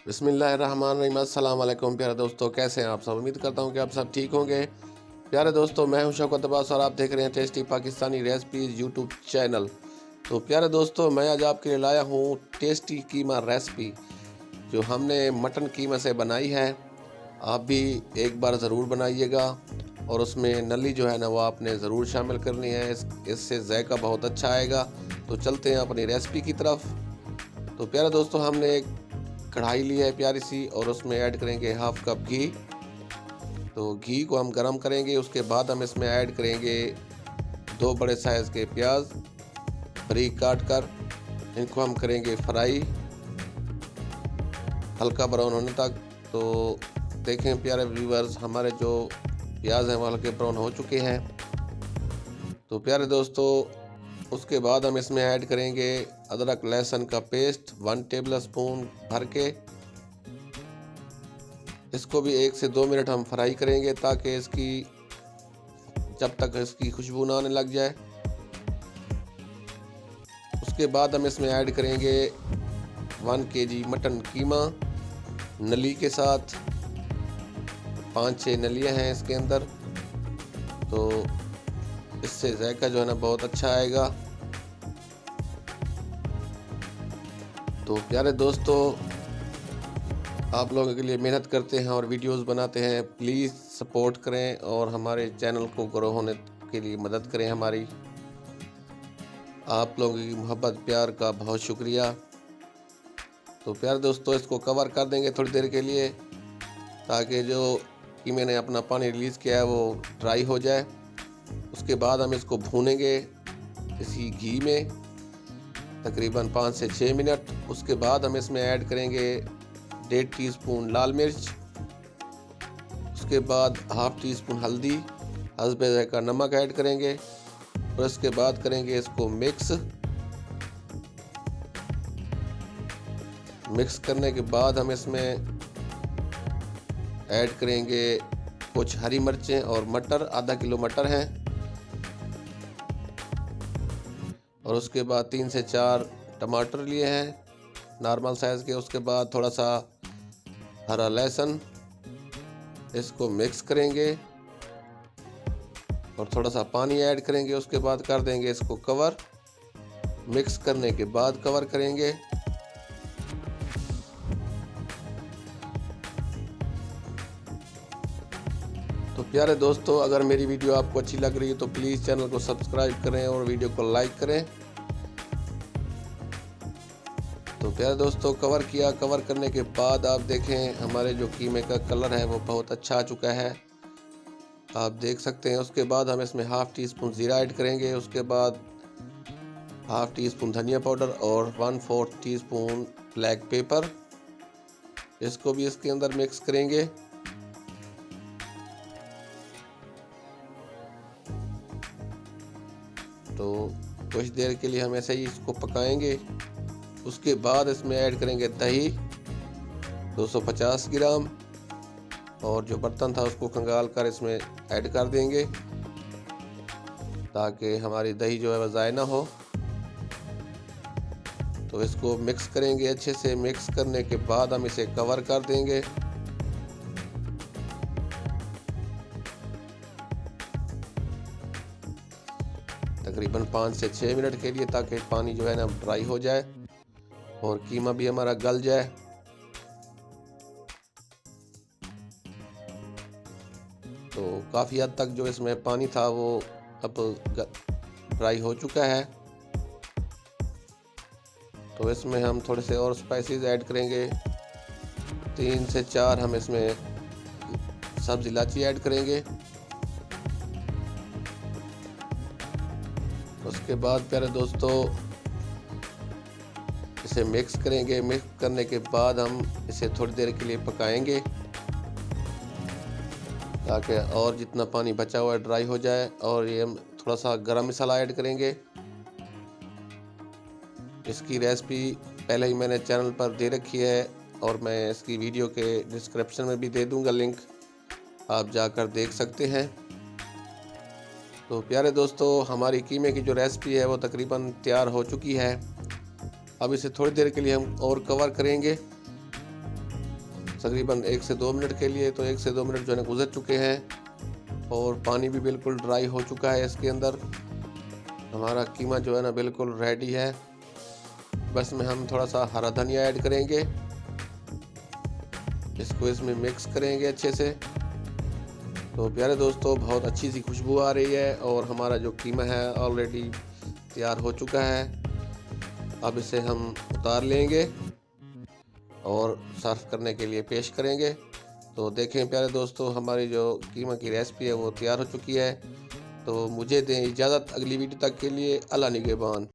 बिस्मिल्लाहिर्रहमानिर्रहीम। अस्सलाम वालेकुम प्यारे दोस्तों, कैसे हैं आप सब। उम्मीद करता हूं कि आप सब ठीक होंगे। प्यारे दोस्तों, मैं हूं शौकत अब्बास और आप देख रहे हैं tasty Pakistani recipes YouTube channel. तो प्यारे दोस्तों, मैं आज आपके लिए लाया हूं टेस्टी कीमा रेसिपी जो हमने मटन कीमा से बनाई है। आप भी एक बार ज़रूर बनाइएगा और उसमें नली जो है ना वो आपने ज़रूर शामिल करनी है। इससे जायका बहुत अच्छा आएगा। तो चलते हैं अपनी रेसिपी की तरफ। तो प्यारे दोस्तों, हमने एक कढ़ाई ली है प्यारी सी और उसमें ऐड करेंगे हाफ कप घी। तो घी को हम गरम करेंगे। उसके बाद हम इसमें ऐड करेंगे 2 बड़े साइज़ के प्याज बारीक काट कर। इनको हम करेंगे फ्राई हल्का ब्राउन होने तक। तो देखें प्यारे व्यूअर्स, हमारे जो प्याज हैं वो हल्के ब्राउन हो चुके हैं। तो प्यारे दोस्तों, उसके बाद हम इसमें ऐड करेंगे अदरक लहसुन का पेस्ट 1 टेबल स्पून भर के। इसको भी 1 से 2 मिनट हम फ्राई करेंगे ताकि जब तक इसकी खुशबू ना आने लग जाए। उसके बाद हम इसमें ऐड करेंगे 1 केजी मटन कीमा नली के साथ। 5-6 नलियाँ हैं इसके अंदर। तो इससे जायका जो है ना बहुत अच्छा आएगा। तो प्यारे दोस्तों, आप लोगों के लिए मेहनत करते हैं और वीडियोस बनाते हैं। प्लीज़ सपोर्ट करें और हमारे चैनल को ग्रो होने के लिए मदद करें हमारी। आप लोगों की मोहब्बत प्यार का बहुत शुक्रिया। तो प्यारे दोस्तों, इसको कवर कर देंगे थोड़ी देर के लिए ताकि जो कि मैंने अपना पानी रिलीज़ किया है वो ड्राई हो जाए। उसके बाद हम इसको भूनेंगे इसी घी में तकरीबन 5 से 6 मिनट। उसके बाद हम इसमें ऐड करेंगे 1.5 टीस्पून लाल मिर्च। उसके बाद हाफ टी स्पून हल्दी, हस्बे जायका नमक ऐड करेंगे और इसके बाद करेंगे इसको मिक्स करने के बाद हम इसमें ऐड करेंगे कुछ हरी मिर्चें और मटर। आधा किलो मटर हैं। और उसके बाद 3 से 4 टमाटर लिए हैं नॉर्मल साइज़ के। उसके बाद थोड़ा सा हरा लहसुन। इसको मिक्स करेंगे और थोड़ा सा पानी ऐड करेंगे। उसके बाद कर देंगे इसको कवर। मिक्स करने के बाद कवर करेंगे। तो प्यारे दोस्तों, अगर मेरी वीडियो आपको अच्छी लग रही है तो प्लीज़ चैनल को सब्सक्राइब करें और वीडियो को लाइक करें। तो प्यारे दोस्तों, कवर करने के बाद आप देखें हमारे जो कीमे का कलर है वो बहुत अच्छा आ चुका है, आप देख सकते हैं। उसके बाद हम इसमें हाफ टी स्पून ज़ीरा ऐड करेंगे। उसके बाद हाफ टी स्पून धनिया पाउडर और 1/4 टीस्पून ब्लैक पेपर। इसको भी इसके अंदर मिक्स करेंगे। तो कुछ देर के लिए हम ऐसे ही इसको पकाएंगे। उसके बाद इसमें ऐड करेंगे दही 250 ग्राम और जो बर्तन था उसको खंगाल कर इसमें ऐड कर देंगे ताकि हमारी दही जो है वह ज़ाय ना हो। तो इसको मिक्स करेंगे अच्छे से। मिक्स करने के बाद हम इसे कवर कर देंगे। तकरीबन 5 से 6 मिनट के लिए ताकि पानी जो है ना ड्राई हो जाए और कीमा भी हमारा गल जाए। तो काफ़ी हद तक जो इसमें पानी था वो अब ड्राई हो चुका है। तो इसमें हम थोड़े से और स्पाइसेस ऐड करेंगे। 3 से 4 हम इसमें सब्ज़ इलायची ऐड करेंगे। उसके बाद प्यारे दोस्तों इसे मिक्स करेंगे। मिक्स करने के बाद हम इसे थोड़ी देर के लिए पकाएंगे ताकि और जितना पानी बचा हुआ है ड्राई हो जाए। और ये हम थोड़ा सा गरम मसाला ऐड करेंगे। इसकी रेसिपी पहले ही मैंने चैनल पर दे रखी है और मैं इसकी वीडियो के डिस्क्रिप्शन में भी दे दूंगा लिंक, आप जाकर देख सकते हैं। तो प्यारे दोस्तों, हमारी कीमे की जो रेसिपी है वो तकरीबन तैयार हो चुकी है। अब इसे थोड़ी देर के लिए हम और कवर करेंगे। तकरीबन 1 से 2 मिनट के लिए। तो 1 से 2 मिनट जो है गुजर चुके हैं और पानी भी बिल्कुल ड्राई हो चुका है। इसके अंदर हमारा कीमा जो है ना बिल्कुल रेडी है। बस में हम थोड़ा सा हरा धनिया ऐड करेंगे, इसको इसमें मिक्स करेंगे अच्छे से। तो प्यारे दोस्तों बहुत अच्छी सी खुशबू आ रही है और हमारा जो कीमा है ऑलरेडी तैयार हो चुका है। अब इसे हम उतार लेंगे और सर्व करने के लिए पेश करेंगे। तो देखें प्यारे दोस्तों हमारी जो कीमा की रेसिपी है वो तैयार हो चुकी है। तो मुझे दें इजाज़त, अगली वीडियो तक के लिए अल्लाह निगहबान।